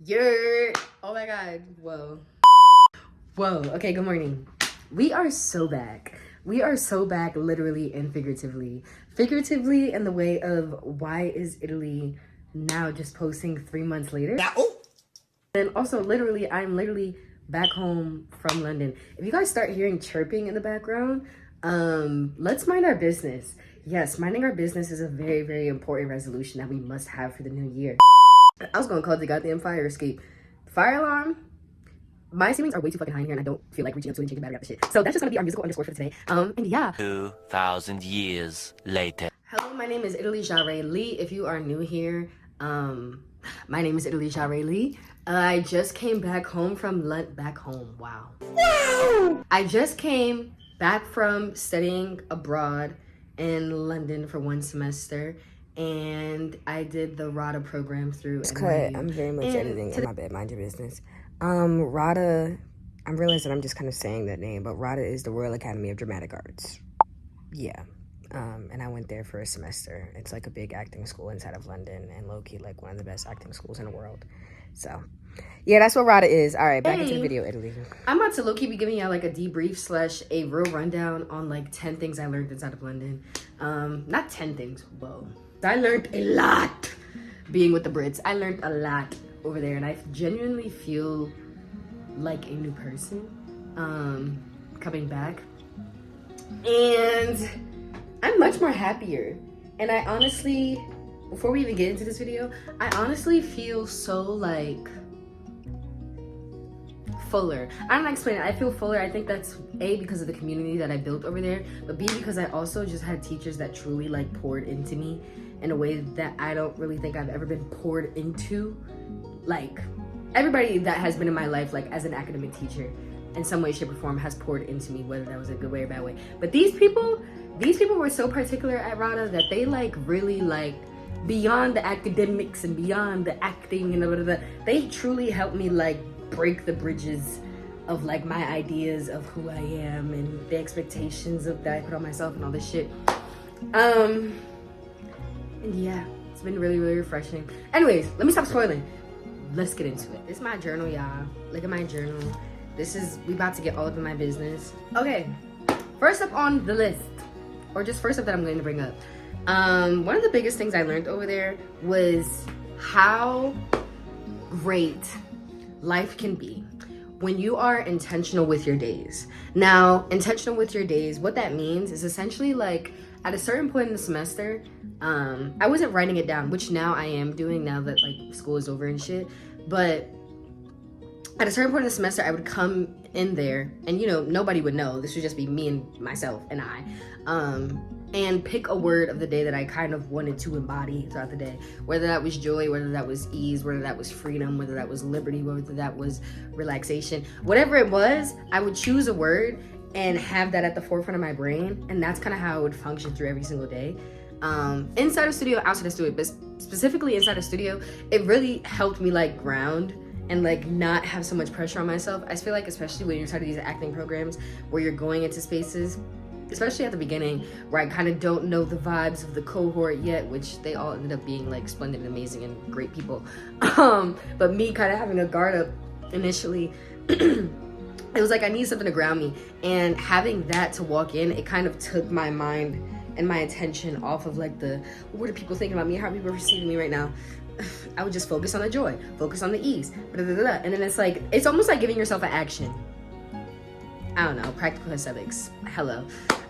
Oh my god. Whoa. Okay, good morning. We are so back. We are so back, literally and figuratively. Figuratively in the way of why is Italy now just posting 3 months later? And also literally, I'm literally back home from London. If you guys start hearing chirping in the background, let's mind our business. Yes, minding our business is a very, very important resolution that we must have for the new year. I was gonna call it the goddamn fire escape. Fire alarm. My ceilings are way too fucking high in here and I don't feel like reaching up to it and changing battery out the shit. So that's just gonna be our musical underscore for today. And yeah. 2,000 years later. Hello, my name is YURRRR Lee. If you are new here, my name is YURRRR Lee. I just came back home from wow. I just came back from studying abroad in London for 1 semester. And I did the RADA program through NYU. I'm very much editing. My bad, mind your business. RADA, I'm realizing I'm just kind of saying that name, but RADA is the Royal Academy of Dramatic Arts. Yeah. And I went there for a semester. It's like a big acting school inside of London and low-key like one of the best acting schools in the world. So, yeah, that's what RADA is. All right, back into the video, Italy. I'm about to low-key be giving y'all like a debrief slash a real rundown on like 10 things I learned inside of London. Not 10 things, whoa. I learned a lot being with the Brits. I learned a lot over there and I genuinely feel like a new person coming back. And I'm much more happier. And I honestly, before we even get into this video, I honestly feel so like fuller. I don't know how to explain it. I feel fuller. I think that's A, because of the community that I built over there, but B, because I also just had teachers that truly like poured into me in a way that I don't really think I've ever been poured into. Like everybody that has been in my life, like as an academic teacher in some way, shape or form has poured into me, whether that was a good way or bad way. But these people were so particular at RADA that they like really like beyond the academics and beyond the acting and blah, blah, blah, they truly helped me like break the bridges of like my ideas of who I am and the expectations of that I put on myself and all this shit. And yeah, it's been really, really refreshing. Anyways, let me stop spoiling. Let's get into it. This is my journal, y'all. Look at my journal. We about to get all up in my business. Okay, first up on the list, or just first up that I'm going to bring up. One of the biggest things I learned over there was how great life can be when you are intentional with your days. Now, intentional with your days, what that means is essentially like at a certain point in the semester, I wasn't writing it down, which now I am doing now that like school is over and shit. But at a certain point in the semester, I would come in there and, you know, nobody would know. This would just be me and myself and I. And pick a word of the day that I kind of wanted to embody throughout the day. Whether that was joy, whether that was ease, whether that was freedom, whether that was liberty, whether that was relaxation. Whatever it was, I would choose a word and have that at the forefront of my brain. And that's kind of how I would function through every single day. Inside of studio, outside of studio, but specifically inside of studio, it really helped me like ground and like not have so much pressure on myself. I feel like especially when you're starting these acting programs where you're going into spaces, especially at the beginning, where I kind of don't know the vibes of the cohort yet, which they all ended up being like splendid and amazing and great people. But me kind of having a guard up initially, it was like I need something to ground me. And having that to walk in, it kind of took my mind and my attention off of like what are people thinking about me? How are people receiving me right now? I would just focus on the joy, focus on the ease, and then it's like, it's almost like giving yourself an action. I don't know, practical aesthetics, hello.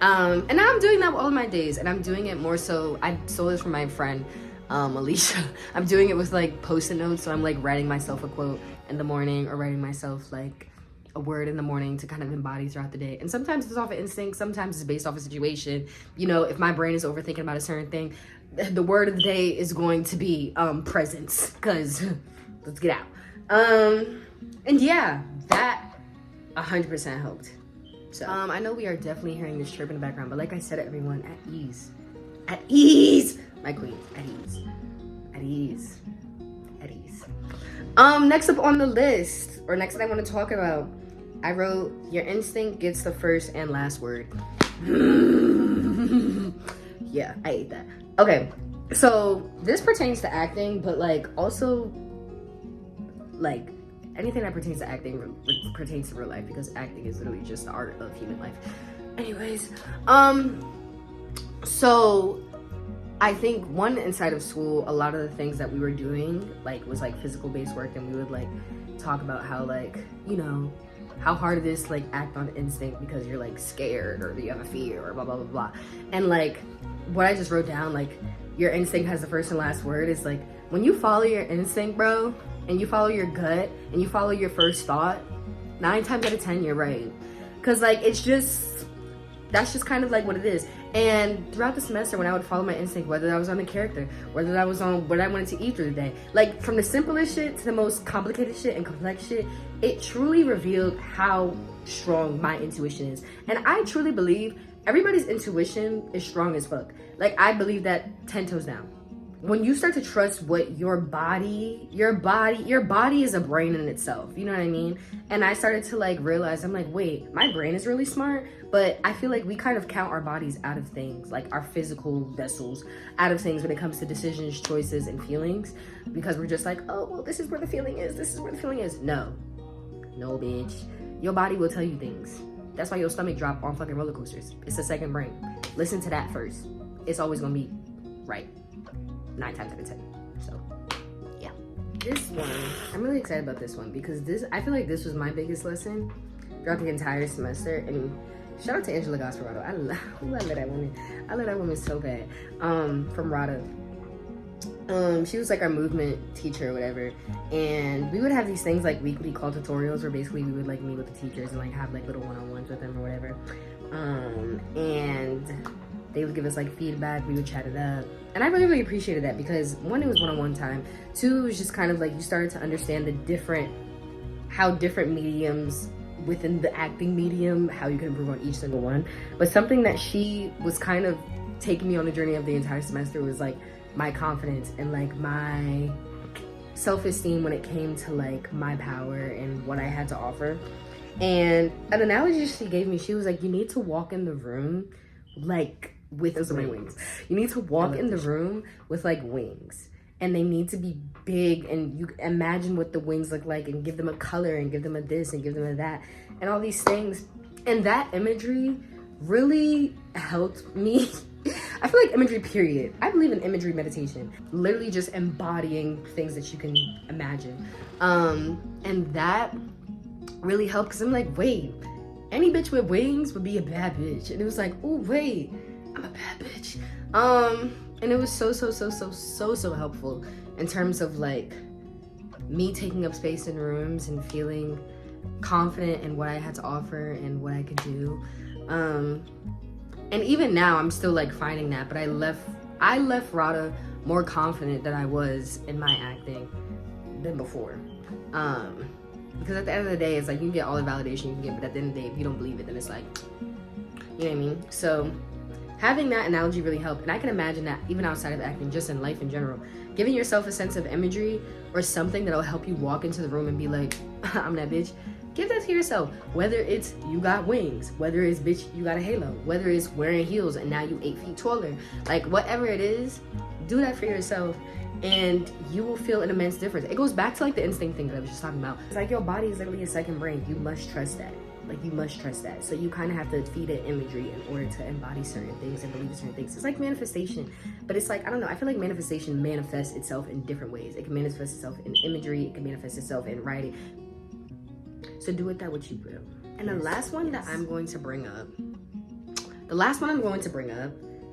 And now I'm doing that with all of my days, and I'm doing it more so, I stole this from my friend, Alicia. I'm doing it with like post-it notes, so I'm like writing myself a quote in the morning or writing myself like a word in the morning to kind of embody throughout the day. And sometimes it's off of instinct, sometimes it's based off a situation. You know, if my brain is overthinking about a certain thing, the word of the day is going to be presence, because let's get out. And yeah, that 100% helped. So I know we are definitely hearing this chirp in the background, but like I said, everyone, at ease, my queen, at ease. Next up on the list, or next that I want to talk about, I wrote, your instinct gets the first and last word. Yeah, I ate that. Okay, so this pertains to acting, but like also like anything that pertains to acting pertains to real life, because acting is literally just the art of human life. Anyways, so I think one, inside of school, a lot of the things that we were doing like was like physical based work, and we would like talk about how like, you know, how hard it is to like act on instinct because you're like scared or you have a fear or blah blah blah blah. And like what I just wrote down, like your instinct has the first and last word, is like when you follow your instinct, bro, and you follow your gut and you follow your first thought, 9 times out of 10 you're right. Cause like it's just, that's just kind of like what it is. And throughout the semester, when I would follow my instinct, whether that was on a character, whether that was on what I wanted to eat through the day, like from the simplest shit to the most complicated shit and complex shit, it truly revealed how strong my intuition is. And I truly believe everybody's intuition is strong as fuck. Like I believe that 10 toes down. When you start to trust what your body is a brain in itself, you know what I mean? And I started to like realize, I'm like, wait, my brain is really smart, but I feel like we kind of count our bodies out of things, like our physical vessels out of things when it comes to decisions, choices, and feelings, because we're just like, oh, well, this is where the feeling is, this is where the feeling is. No, bitch. Your body will tell you things. That's why your stomach drop on fucking roller coasters. It's a second brain. Listen to that first. It's always gonna be right. 9 times out of 10. So yeah, this one, I'm really excited about this one, because I feel like this was my biggest lesson throughout the entire semester. And shout out to Angela Gasparotto. I love that woman. I love that woman so bad. From RADA. She was like our movement teacher or whatever, and we would have these things like weekly call tutorials where basically we would like meet with the teachers and like have like little one-on-ones with them or whatever. And they would give us like feedback, we would chat it up. And I really, really appreciated that, because 1, it was one-on-one time. 2, it was just kind of like you started to understand how different mediums within the acting medium, how you can improve on each single one. But something that she was kind of taking me on the journey of the entire semester was like my confidence and like my self-esteem when it came to like my power and what I had to offer. And an analogy she gave me, she was like, you need to walk in the room like with wings. You need to walk in the room with like wings, and they need to be big, and you imagine what the wings look like and give them a color and give them a this and give them a that and all these things. And that imagery really helped me. I feel like imagery, period. I believe in imagery meditation, literally just embodying things that you can imagine. And that really helped, because I'm like, wait, any bitch with wings would be a bad bitch. And it was like, oh wait, I'm a bad bitch. And it was so helpful in terms of like me taking up space in rooms and feeling confident in what I had to offer and what I could do. And even now I'm still like finding that, but I left RADA more confident than I was in my acting than before. Because at the end of the day, it's like you can get all the validation you can get, but at the end of the day, if you don't believe it, then it's like, you know what I mean? So having that analogy really helped. And I can imagine that even outside of acting, just in life in general, giving yourself a sense of imagery or something that'll help you walk into the room and be like, I'm that bitch. Give that to yourself. Whether it's you got wings, whether it's bitch, you got a halo, whether it's wearing heels and now you 8 feet taller, like whatever it is, do that for yourself. And you will feel an immense difference. It goes back to like the instinct thing that I was just talking about. It's like your body is literally a second brain. You must trust that. Like you must trust that. So you kind of have to feed it imagery in order to embody certain things and believe certain things. It's like manifestation, but it's like, I don't know, I feel like manifestation manifests itself in different ways. It can manifest itself in imagery. It can manifest itself in writing. So do with that what you will. And the last one that I'm going to bring up,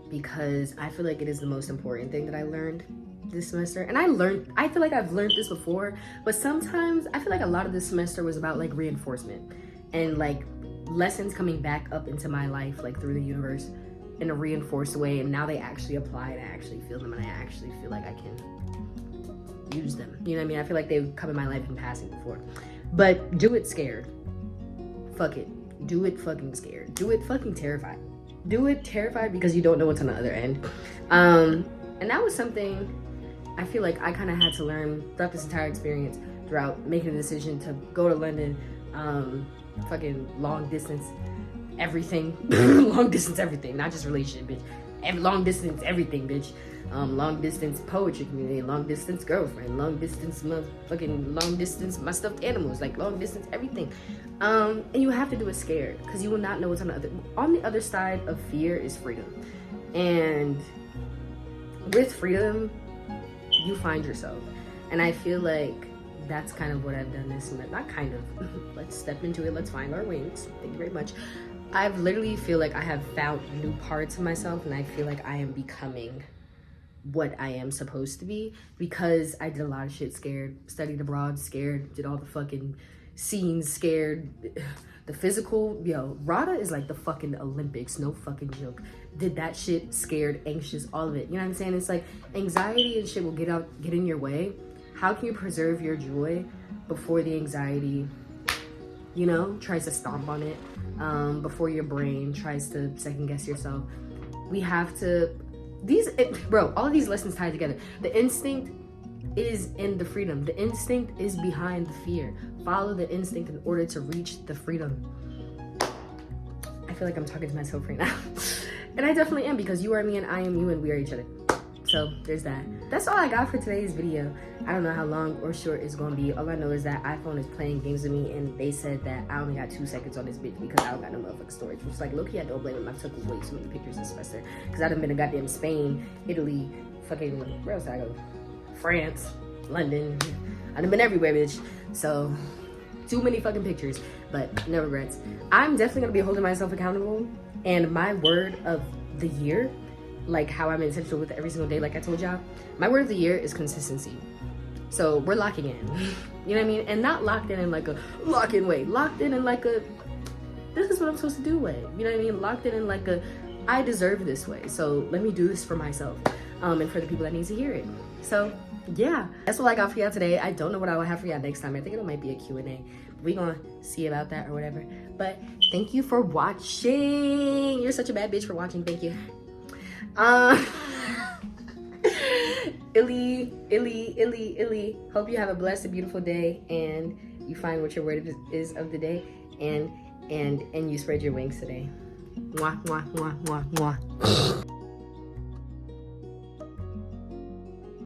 because I feel like it is the most important thing that I learned this semester. And I feel like I've learned this before, but sometimes I feel like a lot of this semester was about like reinforcement and like lessons coming back up into my life, like through the universe in a reinforced way. And now they actually apply and I actually feel them and I actually feel like I can use them. You know what I mean? I feel like they've come in my life in passing before. But do it scared. Fuck it. Do it fucking scared. Do it fucking terrified. Do it terrified because you don't know what's on the other end. And that was something I feel like I kind of had to learn throughout this entire experience, throughout making the decision to go to London, fucking long distance everything, long distance everything, not just relationship, bitch. and long distance everything, bitch. Long distance poetry community, long distance girlfriend, long distance motherfucking long distance my stuffed animals, like long distance everything. And you have to do it scared, because you will not know what's on the other side of fear is freedom. And with freedom, you find yourself. And I feel like that's kind of what I've done this semester. Not kind of. Let's step into it. Let's find our wings. Thank you very much. I've literally feel like I have found new parts of myself, and I feel like I am becoming what I am supposed to be, because I did a lot of shit scared. Studied abroad scared. Did all the fucking scenes scared. The physical, yo, RADA is like the fucking Olympics, no fucking joke. Did that shit scared, anxious, all of it. You know what I'm saying? It's like anxiety and shit will get in your way. How can you preserve your joy before the anxiety, you know, tries to stomp on it, before your brain tries to second guess yourself? We have to, bro, all of these lessons tied together. The instinct is in the freedom. The instinct is behind the fear. Follow the instinct in order to reach the freedom. I feel like I'm talking to myself right now. And I definitely am, because you are me and I am you and we are each other. So there's that. That's all I got for today's video. I don't know how long or short it's gonna be. All I know is that iPhone is playing games with me, and they said that I only got 2 seconds on this bitch because I don't got no motherfucking storage. Which is like, low-key, I don't blame him. I took way too many pictures this semester, because I'd have been to goddamn Spain, Italy, fucking, where else did I go? France, London. I'd have been everywhere, bitch. So too many fucking pictures, but no regrets. I'm definitely gonna be holding myself accountable, and my word of the year, like how I'm intentional with it every single day, like I told y'all, my word of the year is consistency. So we're locking in, you know what I mean? And not locked in like a lock-in way, locked in like a, this is what I'm supposed to do way, you know what I mean? Locked in like a, I deserve this way, so let me do this for myself, and for the people that need to hear it. So yeah, that's what I got for y'all today. I don't know what I will have for y'all next time. I think it might be a Q&A. We're gonna see about that or whatever. But thank you for watching. You're such a bad bitch for watching. Thank you. Illy. Hope you have a blessed and beautiful day, and you find what your word is of the day, and you spread your wings today. Mwah, mwah, mwah, mwah, mwah.